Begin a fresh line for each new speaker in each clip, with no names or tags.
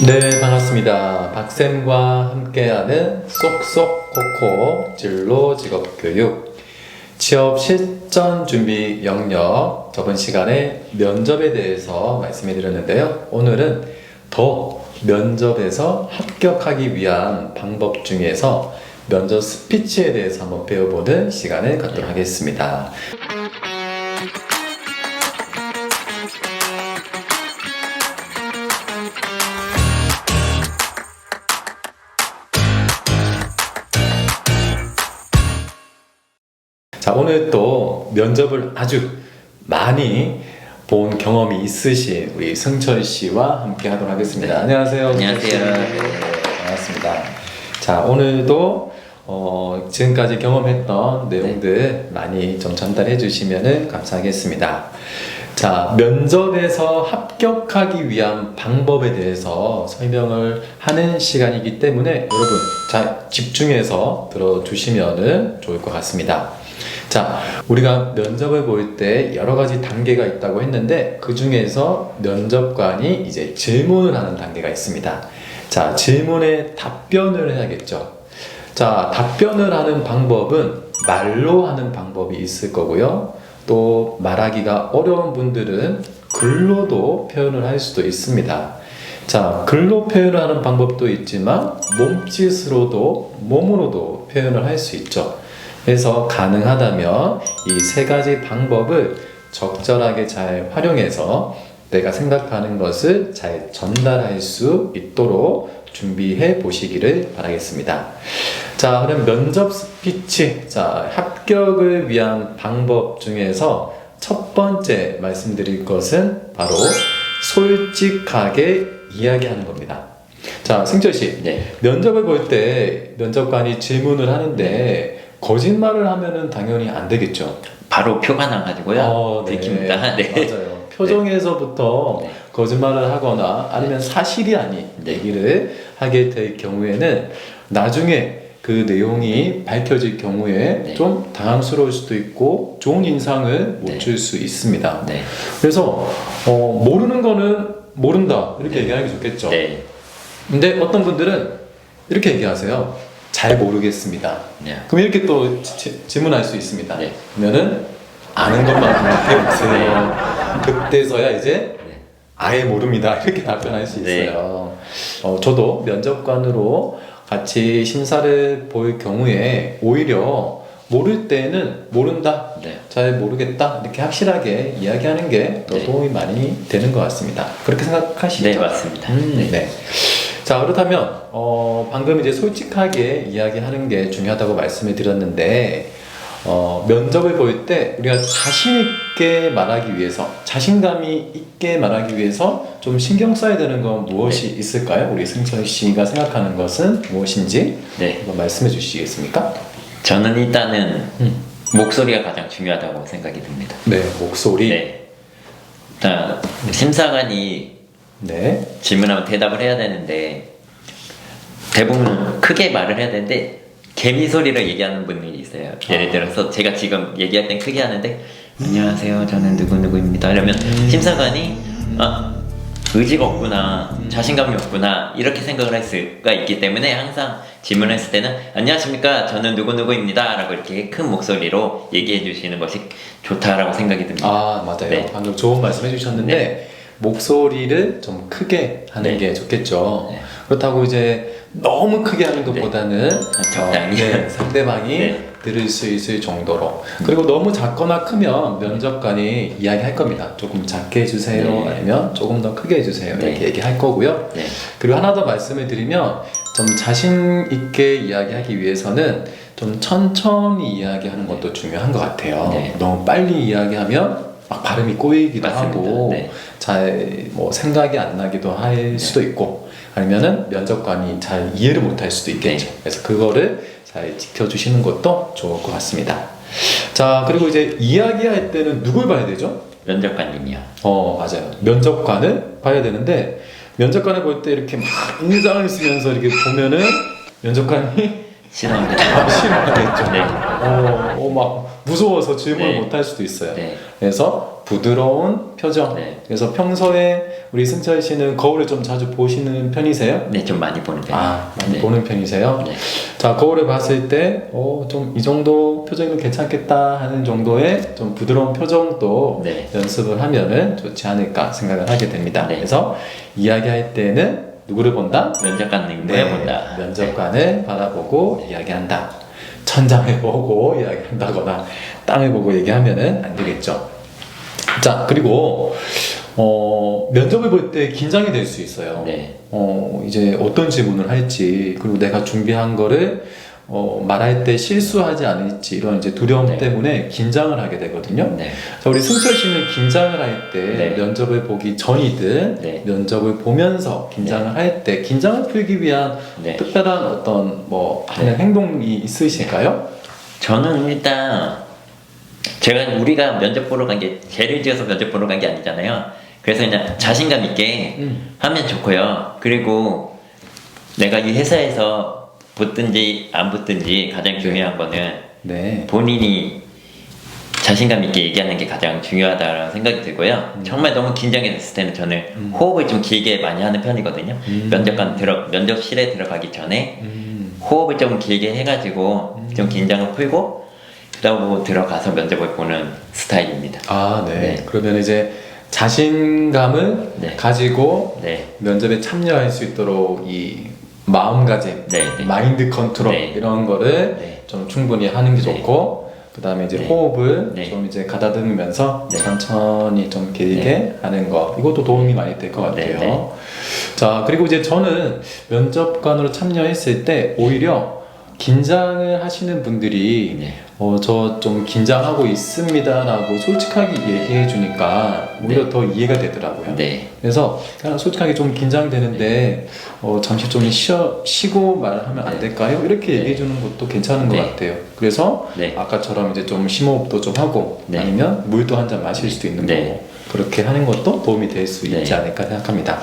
네, 반갑습니다. 박쌤과 함께하는 쏙쏙코코 진로 직업교육 취업 실전 준비 영역 저번 시간에 면접에 대해서 말씀해 드렸는데요. 오늘은 더 면접에서 합격하기 위한 방법 중에서 면접 스피치에 대해서 한번 배워보는 시간을 갖도록 하겠습니다. 자, 오늘 또 면접을 아주 많이 본 경험이 있으신 우리 승철 씨와 함께 하도록 하겠습니다.
네.
안녕하세요.
안녕하세요.
네, 반갑습니다. 자, 오늘도 지금까지 경험했던 내용들 많이 좀 전달해 주시면 감사하겠습니다. 자, 면접에서 합격하기 위한 방법에 대해서 설명을 하는 시간이기 때문에 여러분 잘 집중해서 들어주시면 좋을 것 같습니다. 자, 우리가 면접을 볼 때 여러 가지 단계가 있다고 했는데 그 중에서 면접관이 이제 질문을 하는 단계가 있습니다. 자, 질문에 답변을 해야겠죠. 자, 답변을 하는 방법은 말로 하는 방법이 있을 거고요. 또 말하기가 어려운 분들은 글로도 표현을 할 수도 있습니다. 자, 글로 표현을 하는 방법도 있지만 몸짓으로도 몸으로도 표현을 할 수 있죠. 그래서 가능하다면 이 세 가지 방법을 적절하게 잘 활용해서 내가 생각하는 것을 잘 전달할 수 있도록 준비해 보시기를 바라겠습니다. 자, 그럼 면접 스피치, 자, 합격을 위한 방법 중에서 첫 번째 말씀드릴 것은 바로 솔직하게 이야기하는 겁니다. 자, 승철 씨,
네.
면접을 볼 때 면접관이 질문을 하는데 거짓말을 하면은 당연히 안 되겠죠.
바로 표가 나가지고요.
네.
들킵니다. 네.
맞아요. 표정에서부터
네.
거짓말을 하거나 아니면 사실이 아닌
네.
얘기를 하게 될 경우에는 나중에 그 내용이 밝혀질 경우에
네.
좀 당황스러울 수도 있고 좋은 인상을 못
네.
줄 수 있습니다.
네.
그래서 모르는 거는 모른다 이렇게
네.
얘기하는 게 좋겠죠.
네.
근데 어떤 분들은 이렇게 얘기하세요. 잘 모르겠습니다.
네.
그럼 이렇게 또 질문할 수 있습니다.
네.
그러면은 아는 것만 대답해보세요. 그때서야 이제
네.
아예 모릅니다. 이렇게 답변할 수 있어요. 저도 면접관으로 같이 심사를 볼 경우에 오히려 모를 때는 모른다,
네.
잘 모르겠다 이렇게 확실하게 이야기하는 게 더
네.
도움이 많이 되는 것 같습니다. 그렇게 생각하시죠?
네, 맞습니다.
네. 자, 그렇다면 방금 이제 솔직하게 이야기하는 게 중요하다고 말씀을 드렸는데 면접을 볼 때 우리가 자신 있게 말하기 위해서 자신감이 있게 말하기 위해서 좀 신경 써야 되는 건 무엇이 있을까요? 우리 승철 씨가 생각하는 것은 무엇인지
네.
한번 말씀해 주시겠습니까?
저는 일단은 목소리가 가장 중요하다고 생각이 듭니다.
네, 목소리.
네. 일단 심사관이
네.
질문하면 대답을 해야 되는데 대부분 크게 말을 해야 되는데 개미 소리로 얘기하는 분들이 있어요. 예를 들어서 제가 지금 얘기할 땐 크게 하는데 안녕하세요, 저는 누구누구입니다 이러면 심사관이 의지가 없구나, 자신감이 없구나 이렇게 생각을 할 수가 있기 때문에 항상 질문했을 때는 안녕하십니까, 저는 누구누구입니다 라고 이렇게 큰 목소리로 얘기해 주시는 것이 좋다라고 생각이 듭니다.
아, 맞아요.
네.
방금 좋은 말씀 해주셨는데
네.
목소리를 좀 크게 하는
네.
게 좋겠죠.
네.
그렇다고 이제 너무 크게 하는 것보다는
적당히.
상대방이
네.
들을 수 있을 정도로. 그리고 너무 작거나 크면 면접관이 이야기할 겁니다. 조금 작게 해주세요.
네.
아니면 조금 더 크게 해주세요.
네.
이렇게 얘기할 거고요.
네.
그리고 하나 더 말씀을 드리면 좀 자신 있게 이야기하기 위해서는 좀 천천히 이야기하는 것도 중요한 것 같아요.
네.
너무 빨리 이야기하면 막 발음이 꼬이기도
맞습니다.
하고
네.
잘 뭐 생각이 안 나기도 할 수도 있고 아니면은 면접관이 잘 이해를 못 할 수도 있겠죠.
네.
그래서 그거를 잘 지켜주시는 것도 좋을 것 같습니다. 자, 그리고 이제 이야기할 때는 누굴 봐야 되죠?
면접관님이요.
맞아요. 면접관을 봐야 되는데 면접관을 볼 때 이렇게 막 인상을 쓰면서 이렇게 보면은 면접관이
싫어합니다.
싫어하겠죠.
네.
막 무서워서 질문을
네.
못 할 수도 있어요.
네.
그래서 부드러운 표정.
네.
그래서 평소에 우리 승철 씨는 거울을 좀 자주 보시는 편이세요?
네, 좀 많이 보는 편이에요.
아, 많이
네.
보는 편이세요?
네.
자, 거울을 봤을 때, 좀 이 정도 표정이면 괜찮겠다 하는 정도의 좀 부드러운 표정도
네.
연습을 하면은 좋지 않을까 생각을 하게 됩니다.
네.
그래서 이야기할 때는 누구를 본다?
면접관 능력을 본다.
면접관을 바라보고 이야기한다. 천장을 보고 이야기한다거나 땅을 보고 얘기하면은 안 되겠죠. 자, 그리고 면접을 볼 때 긴장이 될 수 있어요.
네.
이제 어떤 질문을 할지, 그리고 내가 준비한 거를 말할 때 실수하지 않을지 이런 이제 두려움
네.
때문에 긴장을 하게 되거든요.
네.
자, 우리 승철 씨는 긴장을 할 때
네.
면접을 보기 전이든
네.
면접을 보면서 긴장을 할 때 긴장을 풀기 위한
네.
특별한 어떤 뭐 하는 행동이 있으실까요?
저는 일단 우리가 면접 보러 간 게 죄를 지어서 면접 보러 간 게 아니잖아요. 그래서 그냥 자신감 있게 하면 좋고요. 그리고 내가 이 회사에서 붙든지 안 붙든지 가장 중요한 거는
네.
본인이 자신감 있게 얘기하는 게 가장 중요하다는 생각이 들고요. 정말 너무 긴장했을 때는 저는 호흡을 좀 길게 많이 하는 편이거든요. 면접실에 들어가기 전에 호흡을 좀 길게 해가지고 좀 긴장을 풀고 그러고 들어가서 면접을 보는 스타일입니다.
아, 네.
네.
그러면 이제 자신감을
네.
가지고
네.
면접에 참여할 수 있도록 이 마음가짐,
네, 네.
마인드 컨트롤
네.
이런 거를
네.
좀 충분히 하는 게
네.
좋고 그 다음에 이제
네.
호흡을
네.
좀 이제 가다듬으면서
네.
천천히 좀 길게
네.
하는 거 이것도 도움이 많이 될 것 같아요.
네, 네.
자, 그리고 이제 저는 면접관으로 참여했을 때 오히려 긴장을 하시는 분들이
네.
저 좀 긴장하고 있습니다라고 솔직하게 얘기해 주니까 오히려
네.
더 이해가 되더라고요.
네.
그래서 그냥 솔직하게 좀 긴장되는데 잠시 좀 쉬고 말하면 안
네.
될까요? 이렇게
네.
얘기해 주는 것도 괜찮은
네.
것 같아요. 그래서
네.
아까처럼 이제 좀 심호흡도 좀 하고
네.
아니면 물도 한 잔 마실 수도 있는
네.
거고 그렇게 하는 것도 도움이 될 수 있지
네.
않을까 생각합니다.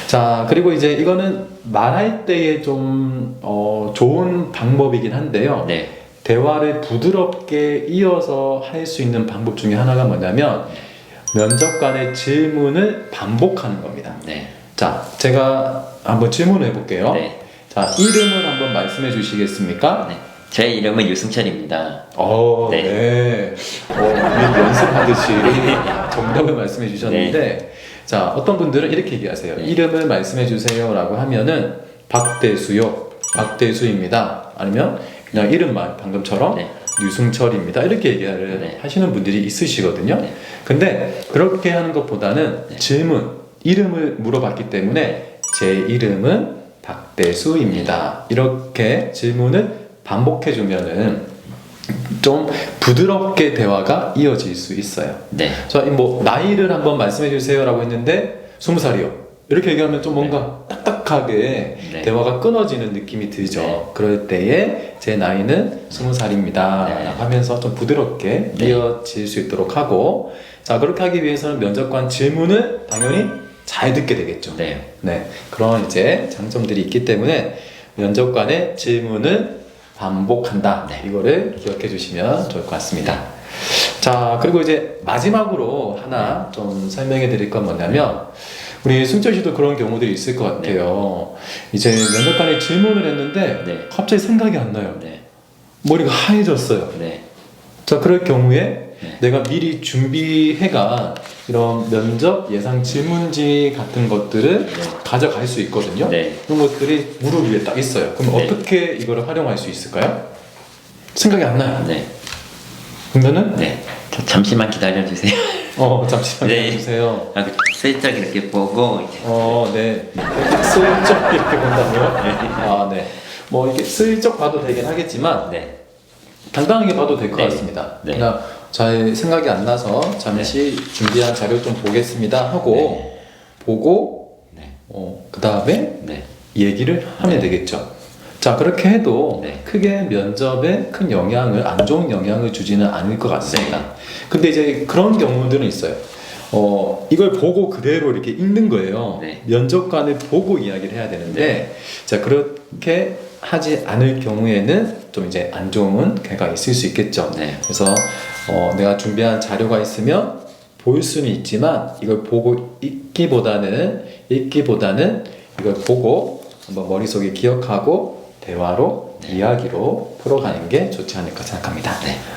자, 그리고 이제 이거는 말할 때에 좀 좋은 방법이긴 한데요.
네.
대화를 부드럽게 이어서 할 수 있는 방법 중에 하나가 뭐냐면 면접관의 질문을 반복하는 겁니다.
네.
자, 제가 한번 질문을 해볼게요.
네.
자, 이름을 한번 말씀해 주시겠습니까?
네. 제 이름은 유승철입니다.
네.
네.
우리 연습하듯이 정답을 말씀해 주셨는데, 자, 어떤 분들은 이렇게 얘기하세요.
네.
이름을 말씀해 주세요라고 하면은 박대수요, 박대수입니다. 아니면 그냥 이름만 방금처럼
네.
유승철입니다. 이렇게 얘기를
네.
하시는 분들이 있으시거든요.
네.
근데 그렇게 하는 것보다는
네.
질문, 이름을 물어봤기 때문에 제 이름은 박대수입니다. 이렇게 질문을 반복해 주면은 좀 부드럽게 대화가 이어질 수 있어요.
네.
자, 뭐 나이를 한번 말씀해 주세요라고 했는데 20살이요. 이렇게 얘기하면 좀 뭔가 딱딱하게
네.
대화가 끊어지는 느낌이 들죠.
네.
그럴 때에 제 나이는 20살입니다.
네.
하면서 좀 부드럽게
네.
이어질 수 있도록 하고, 자, 그렇게 하기 위해서는 면접관 질문을 당연히 잘 듣게 되겠죠.
네.
네, 그런 이제 장점들이 있기 때문에 면접관의 질문을 반복한다.
네.
이거를 기억해 주시면 좋을 것 같습니다. 자, 그리고 이제 마지막으로 하나 좀 설명해 드릴 건 뭐냐면 우리 승철 씨도 그런 경우들이 있을 것 같아요. 이제 면접관이 질문을 했는데
네.
갑자기 생각이 안 나요.
네.
머리가 하얘졌어요.
네.
자, 그럴 경우에
네.
내가 미리 준비해가 이런 면접 예상 질문지 같은 것들을
네.
가져갈 수 있거든요.
네.
그런 것들이 무릎 위에 딱 있어요. 그럼
네.
어떻게 이거를 활용할 수 있을까요? 생각이 안 나요.
네.
그러면은
네. 잠시만 기다려주세요.
잠시만
네.
기다려주세요.
슬쩍 이렇게 보고 이제
네. 이렇게 슬쩍 이렇게 본다고요? 네. 뭐 이렇게 슬쩍 봐도 되긴 하겠지만
네.
당당하게 봐도 될 것
네.
같습니다.
네.
그냥 잘 생각이 안 나서 잠시 준비한 자료 좀 보겠습니다 하고 보고
네.
그 다음에
네.
얘기를 하면
네.
되겠죠. 자, 그렇게 해도
네.
크게 면접에 큰 영향을 안 좋은 영향을 주지는 않을 것 같습니다.
네.
근데 이제 그런 경우들은 있어요. 이걸 보고 그대로 이렇게 읽는 거예요.
네.
면접관을 보고 이야기를 해야 되는데, 자, 그렇게 하지 않을 경우에는 좀 이제 안 좋은 결과가 있을 수 있겠죠.
네.
그래서 내가 준비한 자료가 있으면 볼 수는 있지만 이걸 보고 읽기보다는 이걸 보고 한번 머릿속에 기억하고 대화로 이야기로 풀어가는 게 좋지 않을까 생각합니다.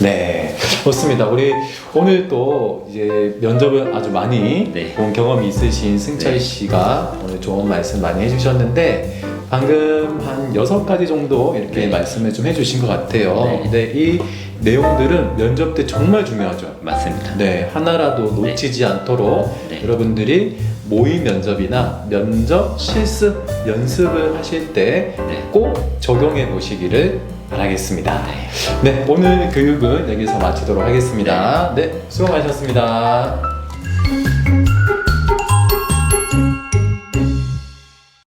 네, 좋습니다. 우리 오늘 또 이제 면접을 아주 많이
네.
본 경험이 있으신 승철
네.
씨가 오늘 좋은 말씀 많이 해주셨는데 방금 한 6가지 정도 이렇게
네.
말씀을 좀 해주신 것 같아요.
네.
근데 이 내용들은 면접 때 정말 중요하죠.
맞습니다.
네, 하나라도 놓치지 않도록
네.
여러분들이 모의 면접이나 면접 실습 연습을 하실 때
네.
꼭 적용해 보시기를 바라겠습니다.
네.
네, 오늘 교육은 여기서 마치도록 하겠습니다. 네, 수고 많으셨습니다.